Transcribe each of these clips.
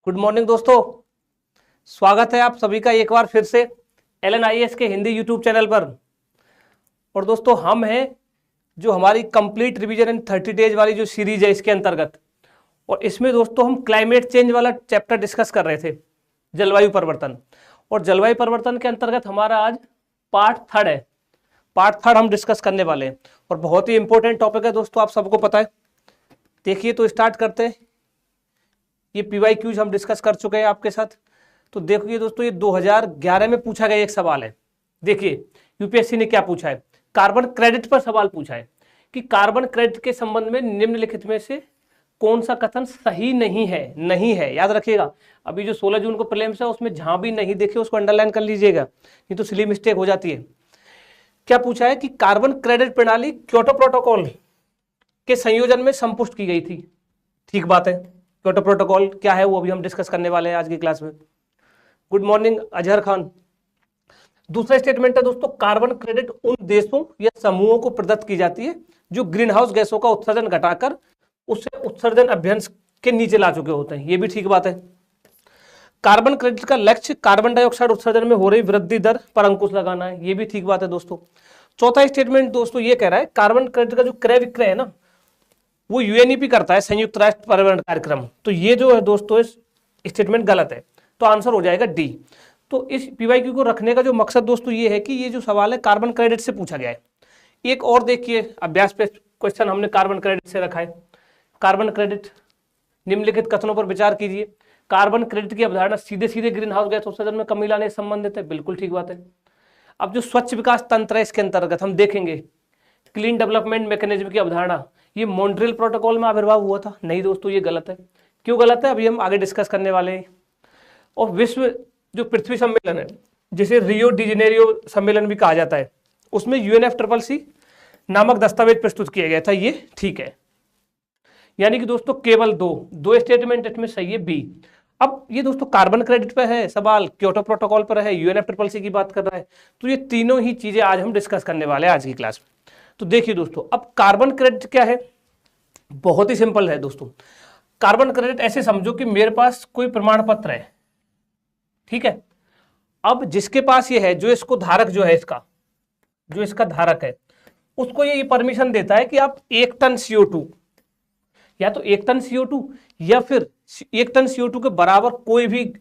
Good morning दोस्तों, स्वागत है आप सभी का एक बार फिर से LNIS के हिंदी यूट्यूब चैनल पर। और दोस्तों हम हैं जो हमारी कंप्लीट रिवीजन इन 30 डेज वाली जो सीरीज है इसके अंतर्गत, और इसमें दोस्तों हम क्लाइमेट चेंज वाला चैप्टर डिस्कस कर रहे थे, जलवायु परिवर्तन। और जलवायु परिवर्तन के अंतर्गत हमारा आज पार्ट थर्ड है। पार्ट थर्ड हम डिस्कस करने वाले हैं और बहुत ही इंपॉर्टेंट टॉपिक है दोस्तों, आप सबको पता है। देखिए तो स्टार्ट करते हैं। ये PYQs हम डिस्कस कर चुके हैं आपके साथ। तो देखिए दोस्तों, ये 2011 में पूछा गया एक सवाल है। देखिए यूपीएससी ने क्या पूछा है, कार्बन क्रेडिट पर सवाल पूछा है कि कार्बन क्रेडिट के संबंध में निम्नलिखित में से कौन सा कथन सही नहीं है। याद रखिएगा, अभी जो 16 जून को प्रीलिम्स है उसमें जहां भी नहीं देखे उसको अंडरलाइन कर लीजिएगा, नहीं तो सिली मिस्टेक हो जाती है। क्या पूछा है कि कार्बन क्रेडिट प्रणाली क्योटो प्रोटोकॉल के संयोजन में संपुष्ट की गई थी। ठीक बात है, क्योटो प्रोटोकॉल क्या है वो अभी हम डिस्कस करने वाले हैं आज की क्लास में। Good morning Azhar Khan. दूसरा स्टेटमेंट है दोस्तों, कार्बन क्रेडिट उन देशों या समूहों को प्रदत्त की जाती है जो ग्रीन हाउस गैसों का उत्सर्जन घटाकर उसे उत्सर्जन अभ्यंश के नीचे ला चुके होते हैं। ये भी ठीक बात है। कार्बन क्रेडिट का लक्ष्य कार्बन डाइऑक्साइड उत्सर्जन में हो रही वृद्धि दर पर अंकुश लगाना है। ये भी ठीक बात है दोस्तों। चौथा स्टेटमेंट दोस्तों ये कह रहा है, कार्बन क्रेडिट का जो क्रय विक्रय है ना, वो UNEP करता है, संयुक्त राष्ट्र पर्यावरण कार्यक्रम। तो ये जो है दोस्तों इस स्टेटमेंट गलत है, तो आंसर हो जाएगा डी। तो इस PYQ को रखने का जो मकसद दोस्तों ये है कि ये जो सवाल है कार्बन क्रेडिट से पूछा गया है। एक और देखिए, अभ्यास पे क्वेश्चन हमने कार्बन क्रेडिट से रखा है। कार्बन क्रेडिट, निम्नलिखित कथनों पर विचार कीजिए। कार्बन क्रेडिट की अवधारणा सीधे सीधे ग्रीन हाउस गैस उत्सर्जन में कमी लाने से संबंधित है। बिल्कुल ठीक बात है। अब जो स्वच्छ विकास तंत्र है इसके अंतर्गत हम देखेंगे क्लीन डेवलपमेंट मैकेनिज्म की अवधारणा, ये मॉन्ट्रियल प्रोटोकॉल में आविर्भाव हुआ था। नहीं दोस्तों, ये गलत है। क्यों गलत है अभी हम आगे डिस्कस करने वाले हैं। और विश्व जो पृथ्वी सम्मेलन है, जिसे रियो डी जेनेरियो सम्मेलन भी कहा जाता है, उसमें UNFCCC नामक दस्तावेज प्रस्तुत किया गया था। ये ठीक है। यानी कि दोस्तों केवल दो स्टेटमेंट इसमें सही है, बी। अब ये दोस्तों कार्बन क्रेडिट पर है सवाल, क्योटो प्रोटोकॉल पर है, UNFCCC की बात कर रहा है। तो ये तीनों ही चीजें आज हम डिस्कस करने वाले हैं आज की क्लास में। तो देखिए दोस्तों, अब कार्बन क्रेडिट क्या है, बहुत ही सिंपल है दोस्तों। कार्बन क्रेडिट ऐसे समझो कि मेरे पास कोई प्रमाण पत्र है, ठीक है। अब जिसके पास ये है, जो इसको धारक जो है, इसका जो इसका धारक है, उसको ये परमिशन देता है कि आप 1 टन CO2, या तो 1 टन CO2 या फिर 1 टन CO2 के बराबर कोई भी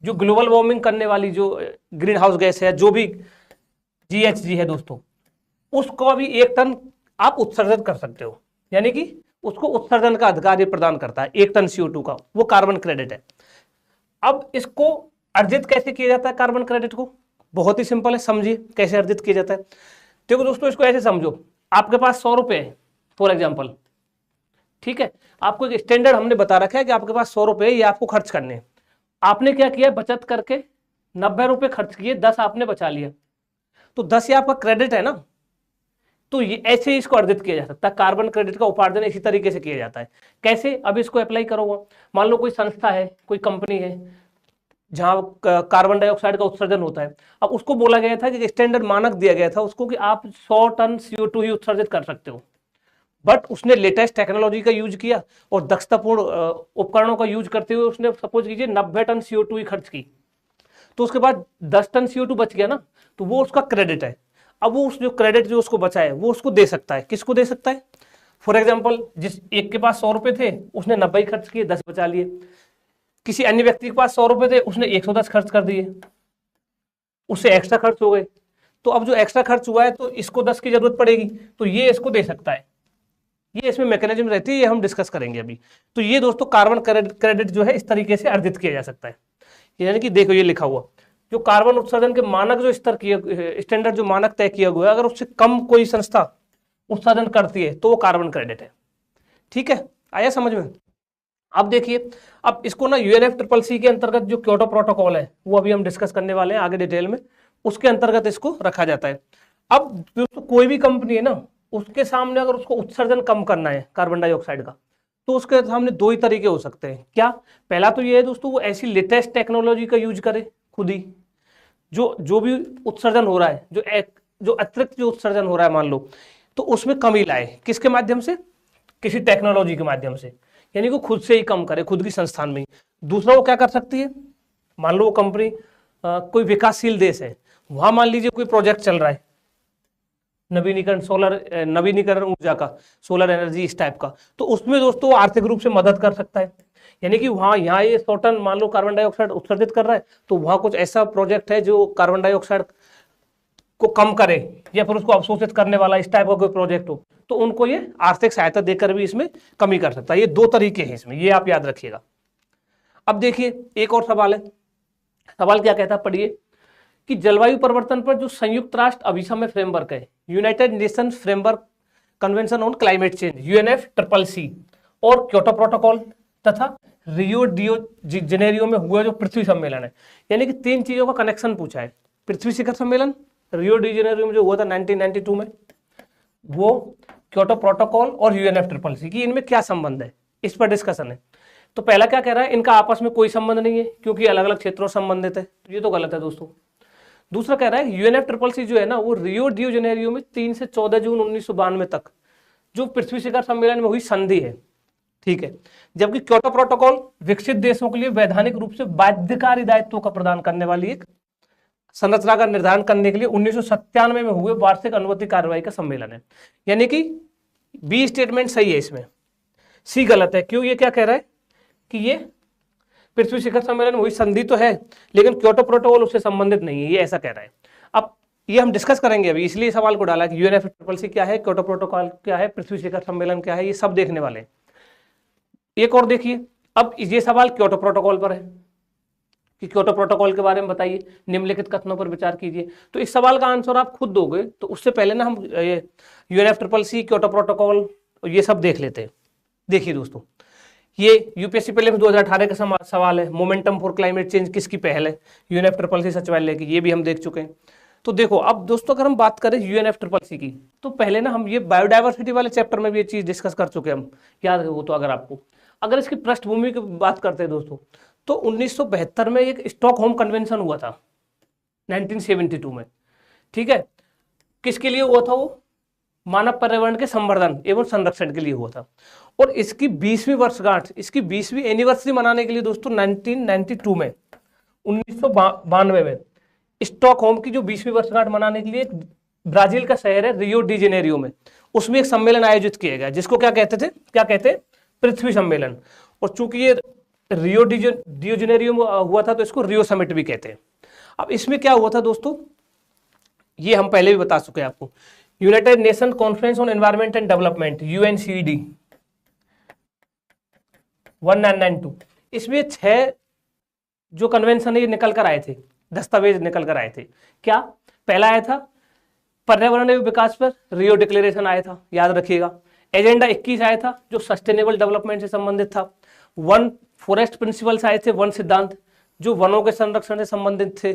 जो ग्लोबल वार्मिंग करने वाली जो ग्रीन हाउस गैस है, जो भी GHG है दोस्तों, उसको भी 1 टन आप उत्सर्जन कर सकते हो। यानी कि उसको उत्सर्जन का अधिकार ये प्रदान करता है 1 टन CO2 का, वो कार्बन क्रेडिट है। अब इसको अर्जित कैसे किया जाता है कार्बन क्रेडिट को, बहुत ही सिंपल है, समझिए कैसे अर्जित किया जाता है। देखो दोस्तों, इसको ऐसे समझो, आपके पास 100 रुपए है फॉर एग्जाम्पल, ठीक है। आपको एक स्टैंडर्ड हमने बता रखा है कि आपके पास 100 रुपए ये आपको खर्च करने हैं। आपने क्या किया, बचत करके 90 रुपए खर्च किए, 10 आपने बचा लिया, तो 10 ये आपका क्रेडिट है ना। तो ये ऐसे ही इसको अर्जित किया जा सकता है। कार्बन क्रेडिट का उपार्जन इसी तरीके से किया जाता है। कैसे, अब इसको अप्लाई करो। मान लो कोई संस्था है, कोई कंपनी है जहां कार्बन डाइऑक्साइड का उत्सर्जन होता है। अब उसको बोला गया था कि स्टैंडर्ड मानक दिया गया था उसको कि आप 100 टन CO2 ही उत्सर्जित कर सकते हो, बट उसने लेटेस्ट टेक्नोलॉजी का यूज किया और दक्षतापूर्ण उपकरणों का यूज करते हुए उसने सपोज कीजिए 90 टन CO2 ही खर्च की, तो उसके बाद 10 टन CO2 बच गया ना, तो वो उसका क्रेडिट है। अब वो उस जो क्रेडिट जो उसको बचा है वो उसको दे सकता है। किसको दे सकता है, फॉर एग्जाम्पल जिस एक के पास 100 रुपए थे, उसने 90 खर्च किए, 10 बचा लिए। किसी अन्य व्यक्ति के पास 100 रुपए थे, उसने 110 खर्च कर दिए, उससे एक्स्ट्रा खर्च हो गए। तो अब जो एक्स्ट्रा खर्च हुआ है तो इसको 10 की जरूरत पड़ेगी, तो ये इसको दे सकता है। ये इसमें मैकेनिज्म रहती है, ये हम डिस्कस करेंगे अभी। तो ये दोस्तों कार्बन क्रेडिट जो है इस तरीके से अर्जित किया जा सकता है। यानी कि देखो ये लिखा हुआ, जो कार्बन उत्सर्जन के मानक जो स्तर किए, स्टैंडर्ड जो मानक तय किया हुआ है, अगर उससे कम कोई संस्था उत्सर्जन करती है तो वो कार्बन क्रेडिट है। ठीक है, आया समझ में। अब देखिए, अब इसको ना UNFCCC के अंतर्गत जो क्योटो प्रोटोकॉल है वो अभी हम डिस्कस करने वाले हैं आगे डिटेल में, उसके अंतर्गत इसको रखा जाता है। अब दोस्तों कोई भी कंपनी है ना, उसके सामने अगर उसको उत्सर्जन कम करना है कार्बन डाइऑक्साइड का, तो उसके सामने 2 ही तरीके हो सकते हैं। क्या, पहला तो ये है दोस्तों, वो ऐसी लेटेस्ट टेक्नोलॉजी का यूज करे खुद ही, जो भी उत्सर्जन हो रहा है, जो अतिरिक्त जो उत्सर्जन हो रहा है मान लो, तो उसमें कमी लाए। किसके माध्यम से, किसी टेक्नोलॉजी के माध्यम से, यानी कि खुद से ही कम करे, खुद की संस्थान में ही। दूसरा वो क्या कर सकती है, मान लो वो कंपनी कोई विकासशील देश है, वहां मान लीजिए कोई प्रोजेक्ट चल रहा है नवीनीकरण ऊर्जा का, सोलर एनर्जी इस टाइप का, तो उसमें दोस्तों आर्थिक रूप से मदद कर सकता है। यानी कि वहां यहाँ ये 100 टन मान लो कार्बन डाइऑक्साइड उत्सर्जित कर रहा है, तो वहां कुछ ऐसा प्रोजेक्ट है जो कार्बन डाइऑक्साइड को कम करे या फिर उसको अवशोषित करने वाला इस टाइप का कोई प्रोजेक्ट हो, तो उनको ये आर्थिक सहायता देकर भी इसमें कमी कर सकता है। ये दो तरीके हैं इसमें, ये आप याद रखिएगा। अब देखिए एक और सवाल है, सवाल क्या कहता है पढ़िए कि जलवायु परिवर्तन पर जो संयुक्त राष्ट्र अभिसमय फ्रेमवर्क है, United nation framework convention on climate change UNFCCC और क्योटो प्रोटोकॉल तथा रियो डियो जेनेरियो में हुआ जो पृथ्वी सम्मेलन है, यानी कि तीन चीजों का कनेक्शन पूछा है। पृथ्वी शिखर सम्मेलन रियो डी जेनेरियो में जो हुआ था 1992 में, वो क्योटो प्रोटोकॉल और UNFCCC की इनमें क्या संबंध है, इस पर डिस्कशन है। तो पहला क्या कह रहा है, इनका आपस में कोई संबंध नहीं है क्योंकि अलग अलग क्षेत्रों से संबंधित है, तो ये तो गलत है दोस्तों। दूसरा कह रहा है UNFCCC जो है ना, वो रियो डी जेनेरियो में 3 से 14 जून 1992 तक जो पृथ्वी शिखर सम्मेलन में हुई संधि है, ठीक है। जबकि क्योटो प्रोटोकॉल विकसित देशों के लिए वैधानिक रूप से बाध्यकारी दायित्वों का प्रदान करने वाली एक संरचना का निर्धारण करने के लिए 1997 में हुए वार्षिक अनुवर्ती कार्रवाई का सम्मेलन है। यानी कि बी स्टेटमेंट सही है, इसमें सी गलत है। क्यों, ये क्या कह रहा है कि ये पृथ्वी शिखर सम्मेलन में हुई संधि तो है लेकिन क्योटो प्रोटोकॉल उससे संबंधित नहीं है, ये ऐसा कह रहा है। अब ये हम डिस्कस करेंगे अभी, इसलिए सवाल को डाला कि UNFCCC क्या है, क्योटो प्रोटोकॉल क्या है, पृथ्वी शिखर सम्मेलन क्या है, ये सब देखने वाले हैं। एक और देखिए, अब ये सवाल क्योटो प्रोटोकॉल पर है कि क्योटो प्रोटोकॉल के बारे में बताइए, निम्नलिखित कथनों पर विचार कीजिए। तो इस सवाल का आंसर आप खुद दोगे, तो उससे पहले ना हम UNFCCC क्योटो प्रोटोकॉल ये सब देख लेते हैं। देखिए दोस्तों, ये यूपीएससी प्रीलिम्स 2018 का सवाल है, मोमेंटम फॉर क्लाइमेट चेंज किसकी पहल है, UNFCCC सचिवालय की, ये भी हम देख चुके हैं। तो देखो अब दोस्तों, अगर हम बात करें UNFCCC की, तो पहले ना हम ये बायोडाइवर्सिटी वाले चैप्टर में भी ये चीज डिस्कस कर चुके हैं हम, याद हो तो। अगर आपको अगर इसकी पृष्ठभूमि की बात करते हैं दोस्तों, तो 1972 में एक स्टॉकहोम कन्वेंशन हुआ था 1972 में, ठीक है। किसके लिए हुआ था वो, मानव पर्यावरण के संवर्धन एवं संरक्षण के लिए हुआ था। और इसकी 20वीं वर्षगांठ, इसकी 20वीं एनिवर्सरी मनाने के लिए दोस्तों 1992 में 1992 में स्टॉकहोम की जो 20वीं वर्षगांठ मनाने के लिए ब्राजील का शहर है रियो डी जेनेरियो में, उसमें एक सम्मेलन आयोजित किया गया जिसको क्या कहते हैं पृथ्वी सम्मेलन। और चूंकि ये रियो डी जेनेरियो में हुआ था तो इसको रियो समिट भी कहते हैं। अब इसमें क्या हुआ था दोस्तों, ये हम पहले भी बता चुके हैं आपको, United nation conference on environment and development UNCED 1992, इसमें 6 जो कन्वेंशन है ये निकल कर आए थे, दस्तावेज निकल कर आए थे। क्या पहला आया था पर्यावरण एवं विकास पर रियो डिक्लेरेशन आया था, याद रखिएगा। एजेंडा 21 आया था जो सस्टेनेबल डेवलपमेंट से संबंधित था। वन फॉरेस्ट प्रिंसिपल्स आए थे, वन सिद्धांत जो वनों के संरक्षण से संबंधित थे।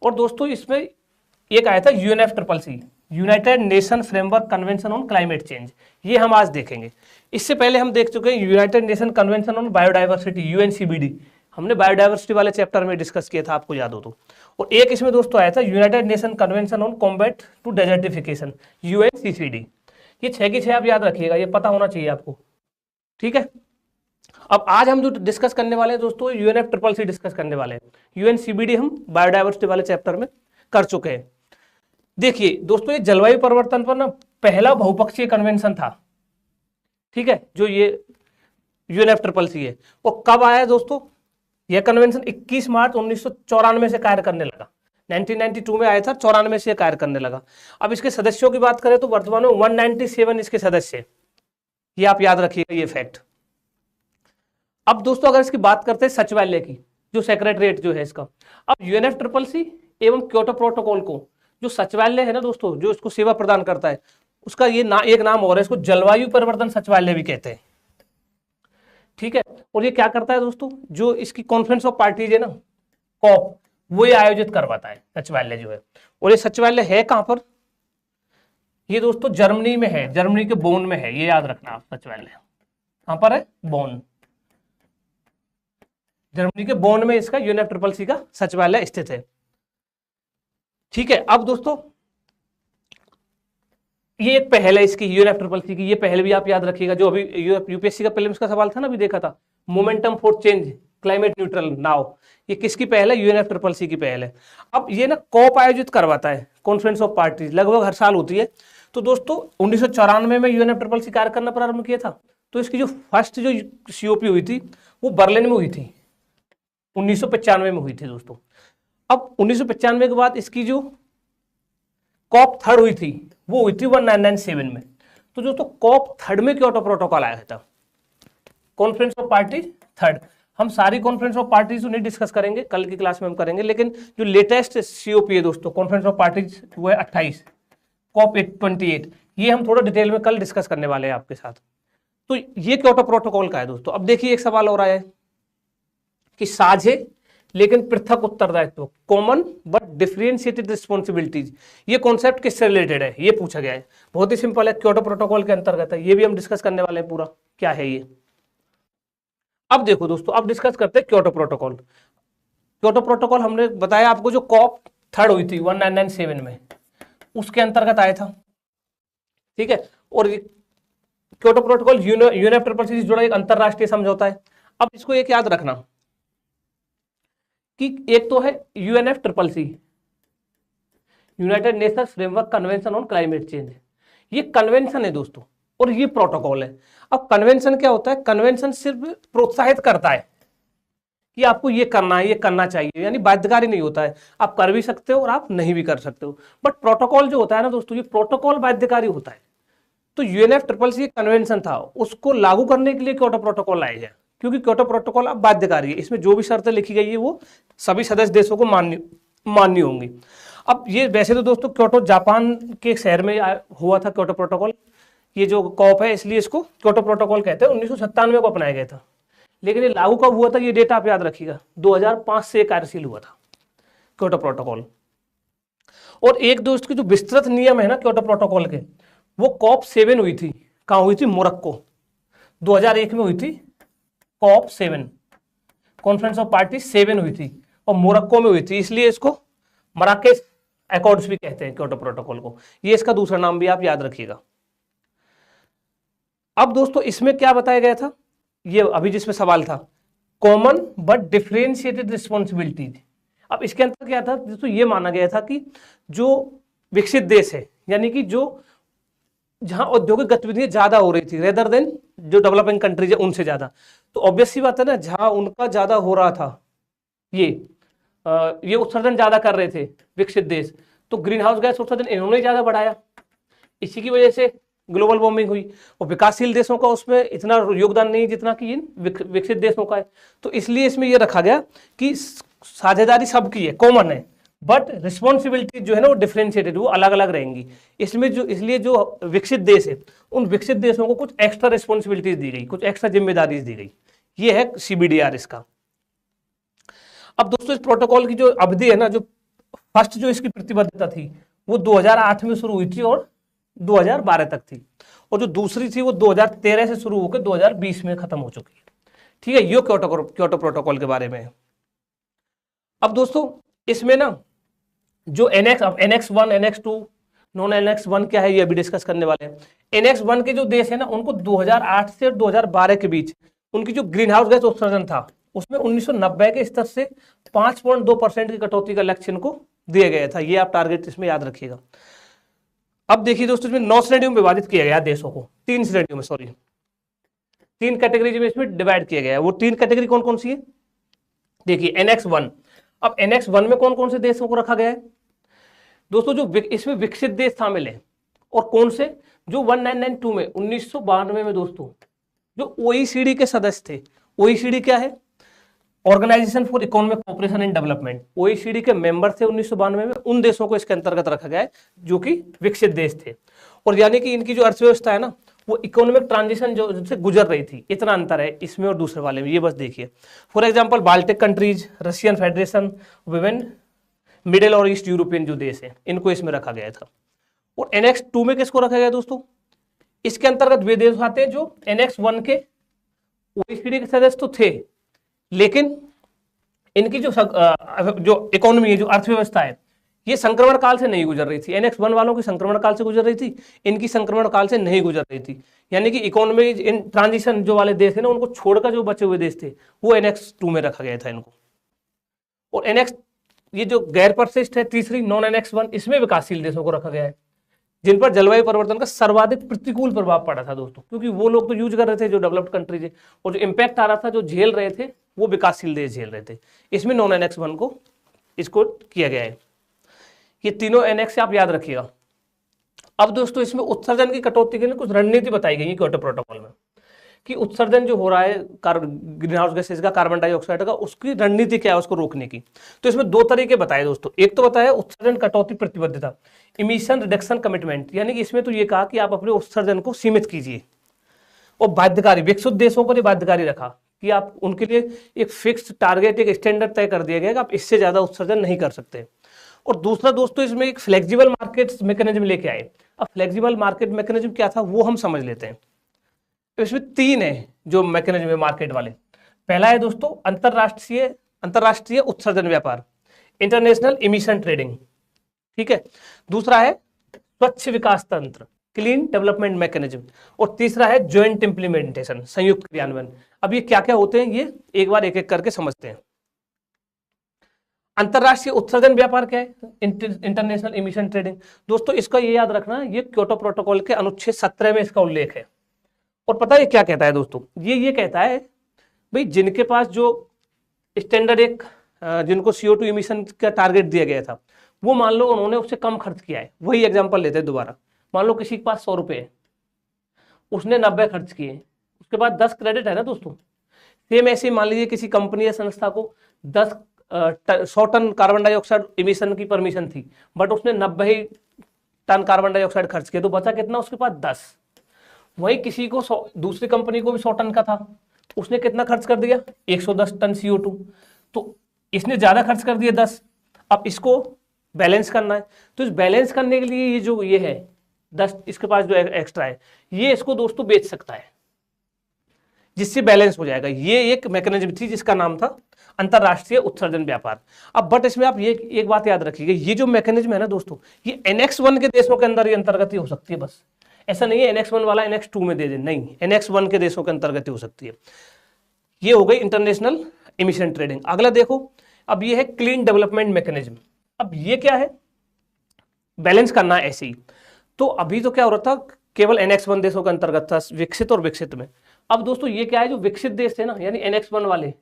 और दोस्तों इसमें एक आया था UNFCCC United nation framework convention on climate change, ये हम आज देखेंगे। इससे पहले हम देख चुके हैं United Nation convention on biodiversity UNCBD, हमने बायोडाइवर्सिटी वाले चैप्टर में डिस्कस किया था, आपको याद हो तो। और एक इसमें दोस्तों आया था United Nation convention on combat to desertification UNCCD। ये 6 की 6 आप याद रखिएगा, ये पता होना चाहिए आपको, ठीक है। अब आज हम जो डिस्कस करने वाले हैं दोस्तों UNFCCC डिस्कस करने वाले हैं। UNCBD हम बायोडाइवर्सिटी वाले चैप्टर में कर चुके हैं। देखिए दोस्तों, ये जलवायु परिवर्तन पर ना पहला बहुपक्षीय कन्वेंशन था, ठीक है, जो ये UNFCCC है। और कब आया दोस्तों, यह कन्वेंशन 21 मार्च 1994 से कार्य करने लगा। 1992 में आया था, 94 से कार्य करने लगा। अब इसके सदस्यों की बात करें तो वर्तमान में 197 इसके सदस्य, ये आप याद रखिएगा ये फैक्ट। अब दोस्तों अगर इसकी बात करते हैं सचिवालय की, जो सेक्रेटरीट जो है इसका, अब UNFCCC एवं क्योटो प्रोटोकॉल को जो सचिवालय है ना दोस्तों, जो इसको सेवा प्रदान करता है, उसका ये एक नाम और है, इसको जलवायु परिवर्तन सचिवालय भी कहते हैं, ठीक है। और ये क्या करता है दोस्तों, जो इसकी कॉन्फ्रेंस ऑफ पार्टीज है ना COP, वो ये आयोजित करवाता है सचिवालय जो है। और ये सचिवालय है कहां पर, ये दोस्तों जर्मनी में है, जर्मनी के बोन में है, ये याद रखना आप। सचिवालय कहां पर है, बोन, जर्मनी के बोन में इसका UNFCCC का सचिवालय स्थित है, ठीक है। अब दोस्तों ये एक पहल है इसकी UNFCCC की, ये पहल भी आप याद रखिएगा। जो अभी यूपीएससी का प्रीलिम्स का सवाल था ना, अभी देखा था, momentum for change climate neutral now, ये किसकी पहल है? UNFCCC की पहल है। अब ये ना कॉप आयोजित करवाता है, कॉन्फ्रेंस ऑफ पार्टीज, लगभग हर साल होती है। तो दोस्तों 1994 में UNFCCC कार्य करना प्रारंभ किया था। तो इसकी जो फर्स्ट जो COP हुई थी वो बर्लिन में हुई थी, 1995 में हुई थी दोस्तों। अब 1995 के बाद इसकी जो कॉप थर्ड हुई थी वो हुई थी 1997 में। तो दोस्तों कॉप थर्ड में क्योटो प्रोटोकॉल आया था, कॉन्फ्रेंस ऑफ पार्टीज थर्ड। हम सारी कॉन्फ्रेंस ऑफ पार्टीज नहीं डिस्कस करेंगे, कल की क्लास में हम करेंगे, लेकिन जो लेटेस्ट COP है दोस्तों कॉन्फ्रेंस ऑफ पार्टीज वो है 28, कॉप 28, ये हम थोड़ा डिटेल में कल डिस्कस करने वाले हैं आपके साथ। तो ये क्योटो प्रोटोकॉल का है दोस्तों। अब देखिए एक सवाल और आया है कि साझे लेकिन पृथक उत्तरदायित्व, कॉमन बट डिफरेंशिएटेड रिस्पॉन्सिबिलिटीज, ये कॉन्सेप्ट किससे रिलेटेड है, ये पूछा गया है। बहुत ही सिंपल है, क्योटो प्रोटोकॉल के अंतर्गत है, ये भी हम डिस्कस करने वाले हैं पूरा क्या है ये। अब देखो दोस्तों, अब डिस्कस करते हैं क्योटो प्रोटोकॉल। क्योटो प्रोटोकॉल हमने बताया आपको जो कॉप थर्ड हुई थी 1997 में, उसके अंतर्गत आया था, ठीक है। और क्योटो प्रोटोकॉल UNFCCC से जुड़ा एक अंतरराष्ट्रीय समझौता है। अब इसको एक याद रखना कि एक तो है UNFCCC, United Nations framework convention on climate change, ये कन्वेंशन है दोस्तों, और ये प्रोटोकॉल है। अब कन्वेंशन क्या होता है? कन्वेंशन सिर्फ प्रोत्साहित करता है कि आपको ये करना है, ये करना चाहिए, यानी बाध्यकारी नहीं होता है, आप कर भी सकते हो और आप नहीं भी कर सकते हो। बट प्रोटोकॉल जो होता है ना दोस्तों, ये प्रोटोकॉल बाध्यकारी होता है। तो UNFCCC कन्वेंशन था, उसको लागू करने के लिए क्योटो प्रोटोकॉल लाया गया, क्योंकि क्योटो प्रोटोकॉल अब बाध्यकारी है, इसमें जो भी शर्तें लिखी गई है वो सभी सदस्य देशों को मान्य होंगी। अब ये वैसे तो दोस्तों क्योटो जापान के शहर में हुआ था क्योटो प्रोटोकॉल, ये जो कॉप है इसलिए इसको क्योटो प्रोटोकॉल कहते हैं। 1997 को अपनाया गया था, लेकिन ये लागू कब हुआ था ये डेटा आप याद रखिएगा, 2005 से कार्यशील हुआ था क्योटो प्रोटोकॉल। और एक दोस्त के जो विस्तृत नियम है ना क्योटो प्रोटोकॉल के, वो कॉप 7 हुई थी, कहाँ हुई थी? मोरक्को, 2001 में हुई थी कॉप 7, कॉन्फ्रेंस ऑफ पार्टी 7 हुई थी और मोरक्को में हुई थी, इसलिए इसको मराकेश अकॉर्ड्स भी कहते हैं क्योटो प्रोटोकॉल को, ये इसका दूसरा नाम भी आप याद रखिएगा। अब दोस्तों इसमें क्या बताया गया था, ये अभी जिसमें सवाल था, कॉमन बट डिफरेंशिएटेड रिस्पॉन्सिबिलिटीज। अब इसके अंदर क्या था दोस्तों, ये माना गया था कि जो विकसित देश है, यानी कि जो जहां औद्योगिक गतिविधियां ज्यादा हो रही थी रेदर देन जो डेवलपिंग कंट्रीज है उनसे ज्यादा, तो ऑब्वियस सी बात है ना, जहां उनका ज्यादा हो रहा था ये उत्सर्जन ज्यादा कर रहे थे विकसित देश, तो ग्रीन हाउस गैस उत्सर्जन इन्होंने ज्यादा बढ़ाया, इसी की वजह से ग्लोबल वार्मिंग हुई। और विकासशील देशों का उसमें इतना योगदान नहीं जितना कि इन विकसित देशों का है। तो इसलिए इसमें यह रखा गया कि साझेदारी सबकी है, कॉमन है, बट रिस्पॉन्सिबिलिटी जो है ना वो डिफरेंशिएटेड, वो अलग अलग रहेंगी। इसमें जो इसलिए जो विकसित देश है उन विकसित देशों को कुछ एक्स्ट्रा रिस्पॉन्सिबिलिटीज दी गई, कुछ एक्स्ट्रा जिम्मेदारी दी गई, ये है CBDR इसका। अब दोस्तों इस प्रोटोकॉल की जो अवधि है ना, जो फर्स्ट जो इसकी प्रतिबद्धता थी वो 2008 में शुरू हुई थी और 2012 तक थी, और जो दूसरी थी वो 2013 से शुरू होकर 2020 में खत्म हो चुकी है, ठीक है। ये क्योटो प्रोटोकॉल के बारे में है। अब दोस्तों इसमें ना जो NX 1 NX 2 नॉन NX 1 क्या है ये अभी डिस्कस करने वाले हैं। NX 1 के जो देश है ना उनको 2008 से 2012 के बीच उनकी जो ग्रीन हाउस गैस उत्सर्जन था उसमें 1990 के स्तर से 5.2% की कटौती का लक्ष्य इनको दिया गया था, ये आप टारगेट इसमें याद रखिएगा। अब देखिए दोस्तों इसमें 9 श्रेणियों में विभाजित किया गया देशों को, 3 श्रेणियों में, सॉरी 3 कैटेगरीज में इसमें डिवाइड किया गया है। वो 3 कैटेगरी कौन कौन सी है देखिए, NX 1। अब NX 1 में कौन कौन से देशों को रखा गया है दोस्तों, जो इसमें विकसित देश शामिल है, और कौन से, जो 1992 में 1992 में दोस्तों जो OECD के सदस्य थे। OECD क्या है? Organisation for economic cooperation and development, OECD के मेंबर थे 1992 में, उन देशों को इसके अंतर्गत रखा गया है जो कि विकसित देश थे। और यानी कि इनकी जो अर्थव्यवस्था है ना वो इकोनॉमिक ट्रांजिशन जो से गुजर रही थी, इतना अंतर है इसमें और दूसरे वाले में, ये बस देखिए। For example Baltic countries, Russian federation, विभिन्न मिडिल और ईस्ट यूरोपियन जो देश है इनको इसमें रखा गया था। और NX 2 में किसको रखा गया दोस्तों, इसके अंतर्गत वे देश आते हैं जो NX 1 के OECD के सदस्य तो थे, लेकिन इनकी जो इकोनॉमी है, जो अर्थव्यवस्था है, ये संक्रमण काल से नहीं गुजर रही थी, एनेक्स 1 वालों की संक्रमण काल से गुजर रही थी, इनकी संक्रमण काल से नहीं गुजर रही थी। यानी कि इकोनॉमी इन ट्रांजिशन जो वाले देश है ना, उनको छोड़कर जो बचे हुए देश थे वो एनेक्स 2 में रखा गया था इनको। और एनेक्स ये जो गैर परसिस्ट है तीसरी, नॉन एनेक्स 1, इसमें विकासशील देशों को रखा गया है, जिन पर जलवायु परिवर्तन का सर्वाधिक प्रतिकूल प्रभाव पड़ा था दोस्तों, क्योंकि वो लोग तो यूज कर रहे थे जो डेवलप्ड कंट्री थे, और जो इम्पैक्ट आ रहा था, जो झेल रहे थे, वो विकासशील देश झेल रहे थे। इसमें नॉन एनेक्स 1 को इसको किया गया है। ये तीनों एनेक्स आप याद रखिएगा। अब दोस्तों इसमें उत्सर्जन की कटौती के लिए कुछ रणनीति बताई गई है क्योटो प्रोटोकॉल में, कि उत्सर्जन जो हो रहा है ग्रीन हाउस गैसेज का, कार्बन डाइऑक्साइड का, उसकी रणनीति क्या है उसको रोकने की। तो इसमें दो तरीके बताए दोस्तों। एक तो बताया उत्सर्जन कटौती प्रतिबद्धता, इमिशन रिडक्शन कमिटमेंट, यानी कि इसमें तो ये कहा कि आप अपने उत्सर्जन को सीमित कीजिए, और बाध्यकारी, विकसित देशों पर बाध्यकारी रखा कि आप उनके लिए एक फिक्स टारगेट, एक स्टैंडर्ड तय कर दिया गया कि आप इससे ज्यादा उत्सर्जन नहीं कर सकते। और दूसरा दोस्तों इसमें एक फ्लेक्सिबल मार्केट मैकेनिज्म लेके आए। अब फ्लेक्सिबल मार्केट मैकेनिज्म क्या था वो हम समझ लेते हैं। इसमें तीन है जो मैकेनिज्म है मार्केट वाले। पहला है दोस्तों अंतरराष्ट्रीय उत्सर्जन व्यापार, इंटरनेशनल इमिशन ट्रेडिंग, ठीक है। दूसरा है स्वच्छ विकास तंत्र, क्लीन डेवलपमेंट मैकेनिज्म, और तीसरा है ज्वाइंट इंप्लीमेंटेशन, संयुक्त क्रियान्वयन। अब ये क्या क्या होते हैं ये एक बार एक एक करके समझते हैं। अंतरराष्ट्रीय उत्सर्जन व्यापार क्या है? International emission trading. दोस्तों इसका ये याद रखना, ये क्योटो प्रोटोकॉल के अनुच्छेद 17 में इसका उल्लेख है। और पता है क्या कहता है दोस्तों? ये कहता है भाई जिनके पास जो स्टैंडर्ड एक जिनको CO2 इमिशन का टारगेट दिया गया था, वो मान लो उन्होंने उससे कम खर्च किया है। वही एग्जांपल लेते हैं दोबारा। मान लो किसी के पास 100 रुपए है, उसने 90 खर्च किए, उसके बाद 10 क्रेडिट है ना दोस्तों। सेम ऐसे मान लीजिए किसी कंपनी या संस्था को 100 टन कार्बन डाइऑक्साइड इमिशन की परमिशन थी, बट उसने 90 ही टन कार्बन डाइऑक्साइड खर्च किया, तो बचा कितना उसके पास? 10। वही किसी को दूसरी कंपनी को भी 100 टन का था, उसने कितना खर्च कर दिया? 110 टन CO2। तो इसने ज्यादा खर्च कर दिया 10। अब इसको बैलेंस करना है, तो इस बैलेंस करने के लिए ये जो ये है 10, इसके पास जो एक्स्ट्रा है, ये इसको दोस्तों बेच सकता है, जिससे बैलेंस हो जाएगा। ये एक मैकेनिज्म थी जिसका नाम था अंतरराष्ट्रीय उत्सर्जन व्यापार। अब बट इसमें आप ये एक बात याद रखिएगा, ये जो मैकेनिज्म है ना दोस्तों, ये एनेक्स 1 के देशों के अंदर ही अंतर्गत ही हो सकती है। बस ऐसा नहीं है एनेक्स 1 वाला एनेक्स 2 में दे दे, नहीं, एनेक्स 1 के देशों के अंतर्गत ही हो सकती है। ये हो गई इंटरनेशनल इमिशन ट्रेडिंग। अगला देखो, अब ये है क्लीन डेवलपमेंट मैकेनिज्म। अब ये क्या है? बैलेंस करना है ऐसे ही। तो अभी तो क्या हो रहा था, केवल एनेक्स 1 देशों के अंतर्गत था, विकसित और विकसित में। अब दोस्तों ये क्या है, जो विकसित देश थे ना, यानी एनेक्स 1 वाले,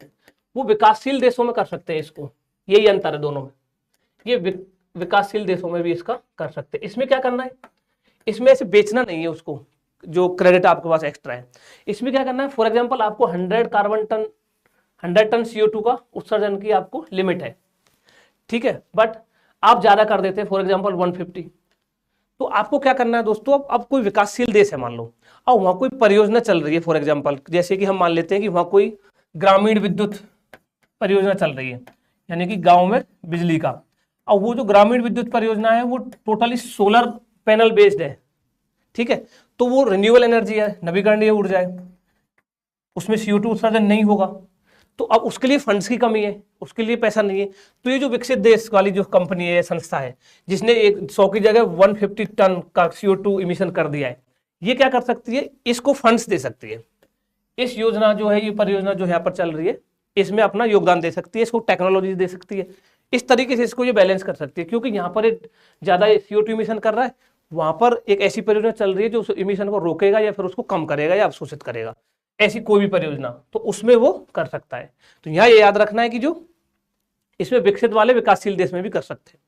वो विकासशील देशों में कर सकते हैं इसको। यही अंतर है दोनों में। ये विकासशील देशों में भी इसका कर सकते हैं। इसमें क्या करना है, इसमें ऐसे बेचना नहीं है उसको, जो क्रेडिट आपके पास एक्स्ट्रा है। इसमें क्या करना है, फॉर एग्जांपल आपको 100 टन CO2 का उत्सर्जन की आपको लिमिट है, ठीक है, बट आप ज्यादा कर देते हैं, फॉर एग्जांपल 150। तो आपको क्या करना है दोस्तों, अब कोई विकासशील देश है मान लो, और वहां कोई परियोजना चल रही है, फॉर एग्जांपल जैसे कि हम मान लेते हैं कि वहां कोई ग्रामीण विद्युत परियोजना चल रही है, यानी कि गांव में बिजली का। और वो जो ग्रामीण विद्युत परियोजना है वो टोटली सोलर पैनल बेस्ड है, ठीक है। तो वो रिन्यूएबल एनर्जी है, नवीकरणीय ऊर्जा है, उसमें CO2 उत्सर्जन नहीं होगा। तो अब उसके लिए फंड्स की कमी है, उसके लिए पैसा नहीं है। तो ये जो विकसित देश वाली जो कंपनी है, संस्था है, जिसने 100 की जगह 150 टन का CO2 इमिशन कर दिया है, ये क्या कर सकती है, इसको फंड्स दे सकती है। इस योजना जो है, ये परियोजना जो यहाँ पर चल रही है, इसमें अपना योगदान दे सकती है, इसको टेक्नोलॉजी दे सकती है। इस तरीके से इसको ये बैलेंस कर सकती है, क्योंकि यहाँ पर एक ज्यादा CO2 इमिशन कर रहा है, वहां पर एक ऐसी परियोजना चल रही है जो उस इमिशन को रोकेगा या फिर उसको कम करेगा या अवशोषित करेगा, ऐसी कोई भी परियोजना, तो उसमें वो कर सकता है। तो यहाँ ये याद रखना है कि जो इसमें विकसित वाले विकासशील देश में भी कर सकते हैं।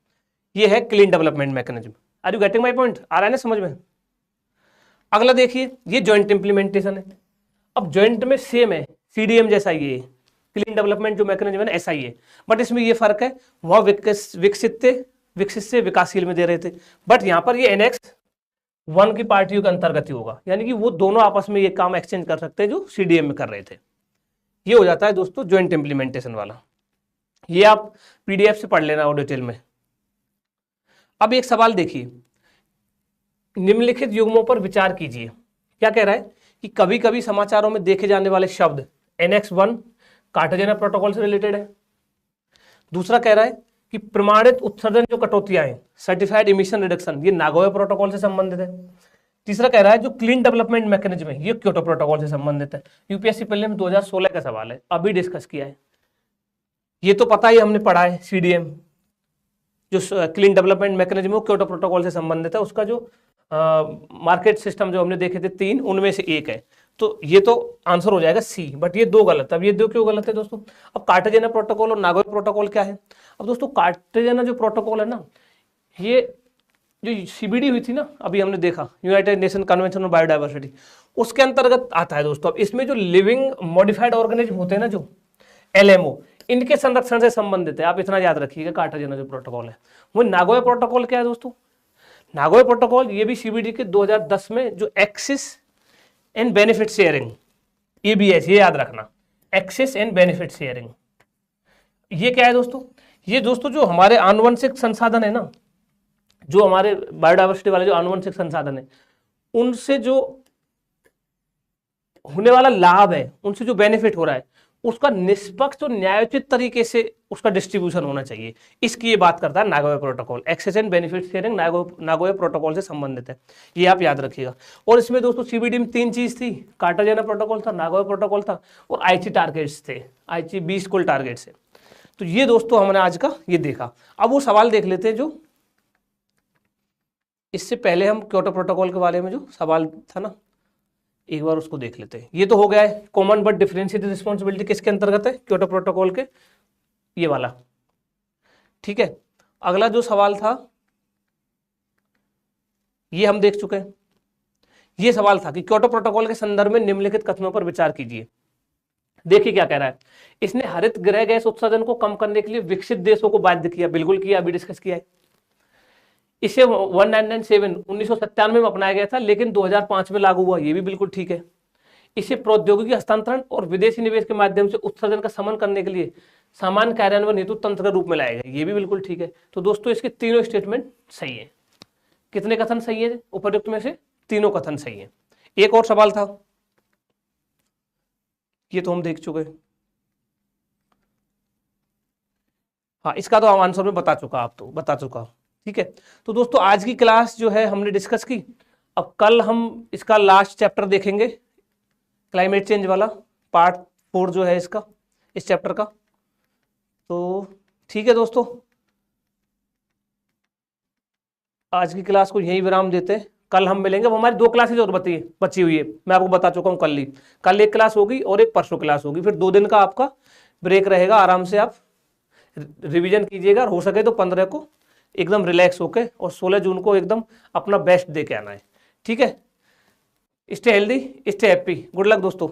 ये है clean development mechanism. Are you getting my point? आ रहा है ना समझ में? अगला देखिए, ये ज्वाइंट इंप्लीमेंटेशन है। अब ज्वाइंट में सेम है, CDM जैसा ही है, क्लीन डेवलपमेंट जो मैकेनिज्म है ना, ऐसा ही है, बट इसमें ये फर्क है, वह विकसित से विकासशील में दे रहे थे, बट यहाँ पर ये एनेक्स 1 की पार्टियों के अंतर्गत ही होगा, यानी कि वो दोनों आपस में ये काम एक्सचेंज कर सकते हैं जो CDM में कर रहे थे। ये हो जाता है दोस्तों ज्वाइंट इंप्लीमेंटेशन वाला। ये आप PDF से पढ़ लेना और डिटेल में। अब एक सवाल देखिए, निम्नलिखित युग्मों पर विचार कीजिए। क्या कह रहा है कि कभी कभी समाचारों में देखे जाने वाले शब्द एनेक्स 1 कार्टाजेना प्रोटोकॉल से रिलेटेड है। दूसरा कह रहा है कि प्रमाणित उत्सर्जन जो कटौतियां हैं, सर्टिफाइड इमिशन रिडक्शन, ये नागोया प्रोटोकॉल से संबंधित है। तीसरा कह रहा है जो क्लीन डेवलपमेंट मैकेनिज्म है, ये क्योटो प्रोटोकॉल से संबंधित है। यूपीएससी प्रीलिम्स 2016 का सवाल है, अभी डिस्कस किया है। ये तो पता ही हमने पढ़ा है, सीडीएम जो क्लीन डेवलपमेंट मैकेनिज्म है क्योटो प्रोटोकॉल से संबंधित है। उसका जो मार्केट सिस्टम जो हमने देखे थे 3, उनमें से एक है, तो ये तो आंसर हो जाएगा सी। बट ये 2 गलत। अब ये 2 क्यों गलत है दोस्तों? अब कार्टेजियन प्रोटोकॉल और नागोया प्रोटोकॉल क्या है? अब दोस्तों कार्टेजियन जो प्रोटोकॉल है ना, ये जो सीबीडी हुई थी ना, अभी हमने देखा United Nation convention on biodiversity, उसके अंतर्गत आता है दोस्तों। अब इसमें जो लिविंग मॉडिफाइड ऑर्गेनिज्म होते हैं ना, जो LMO, इनके संरक्षण से संबंधित है। आप इतना याद रखिएगा, कार्टेजियन जो प्रोटोकॉल है। वो नागोया प्रोटोकॉल क्या है दोस्तों? नागोया प्रोटोकॉल ये भी सीबीडी के 2010 में जो access and benefit sharing, ABS, ये याद रखना, एक्सेस एंड बेनिफिट शेयरिंग, ये क्या है दोस्तों? ये दोस्तों जो हमारे आनुवंशिक संसाधन है ना, जो हमारे बायोडाइवर्सिटी वाले जो आनुवंशिक संसाधन है, उनसे जो होने वाला लाभ है, उनसे जो बेनिफिट हो रहा है, उसका निष्पक्ष और न्यायोचित तरीके से उसका डिस्ट्रीब्यूशन होना चाहिए। इसकी ये बात करता है Nagoya protocol. Access and benefit sharing Nagoya protocol से संबंधित है, ये आप याद रखिएगा। और इसमें दोस्तों सीबीडी में 3 चीज थी, कार्टेजियन प्रोटोकॉल था, नागोया प्रोटोकॉल था, और आईची टारगेट्स थे, आईची 20 कुल टारगेट्स है। तो ये दोस्तों हमने आज का ये देखा। अब वो सवाल देख लेते हैं जो इससे पहले हम क्योटो प्रोटोकॉल के बारे में जो सवाल था ना, एक बार उसको देख लेते हैं। ये तो हो गया है कॉमन बट डिफरेंशिएटेड रिस्पॉन्सिबिलिटी, किसके अंतर्गत है? क्योटो प्रोटोकॉल के, ये वाला, ठीक है। अगला जो सवाल था ये हम देख चुके हैं। ये सवाल था कि क्योटो प्रोटोकॉल के संदर्भ में निम्नलिखित कथनों पर विचार कीजिए। देखिए क्या कह रहा है, इसने हरित गृह गैस उत्सर्जन को कम करने के लिए विकसित देशों को बाध्य किया। बिल्कुल किया, अभी डिस्कस किया है। इसे 1997 1997 में अपनाया गया था, लेकिन 2005 में लागू हुआ, ये भी बिल्कुल ठीक है। इसे प्रौद्योगिकी हस्तांतरण और विदेशी निवेश के माध्यम से उत्सर्जन का शमन करने के लिए सामान्य कार्यान्वयन हेतु तंत्र के रूप में लाया गया, ये भी बिल्कुल ठीक है। तो दोस्तों इसके तीनों स्टेटमेंट सही है। कितने कथन सही है? उपयुक्त में से तीनों कथन सही है। एक और सवाल था, ये तो हम देख चुके, हाँ, इसका तो हम आंसर में बता चुका, ठीक है। तो दोस्तों आज की क्लास जो है हमने डिस्कस की। अब कल हम इसका लास्ट चैप्टर देखेंगे, क्लाइमेट चेंज वाला पार्ट 4 जो है इसका, इस चैप्टर का। तो ठीक है दोस्तों, आज की क्लास को यही विराम देते हैं। कल हम मिलेंगे। अब हमारी 2 क्लासेज और बची हुई है, मैं आपको बता चुका हूँ। कल एक क्लास होगी और एक परसों क्लास होगी, फिर 2 दिन का आपका ब्रेक रहेगा। आराम से आप रिवीजन कीजिएगा, और हो सके तो 15 को एकदम रिलैक्स होके, और 16 जून को एकदम अपना बेस्ट दे के आना है, ठीक है। Stay healthy, stay happy, good luck दोस्तों।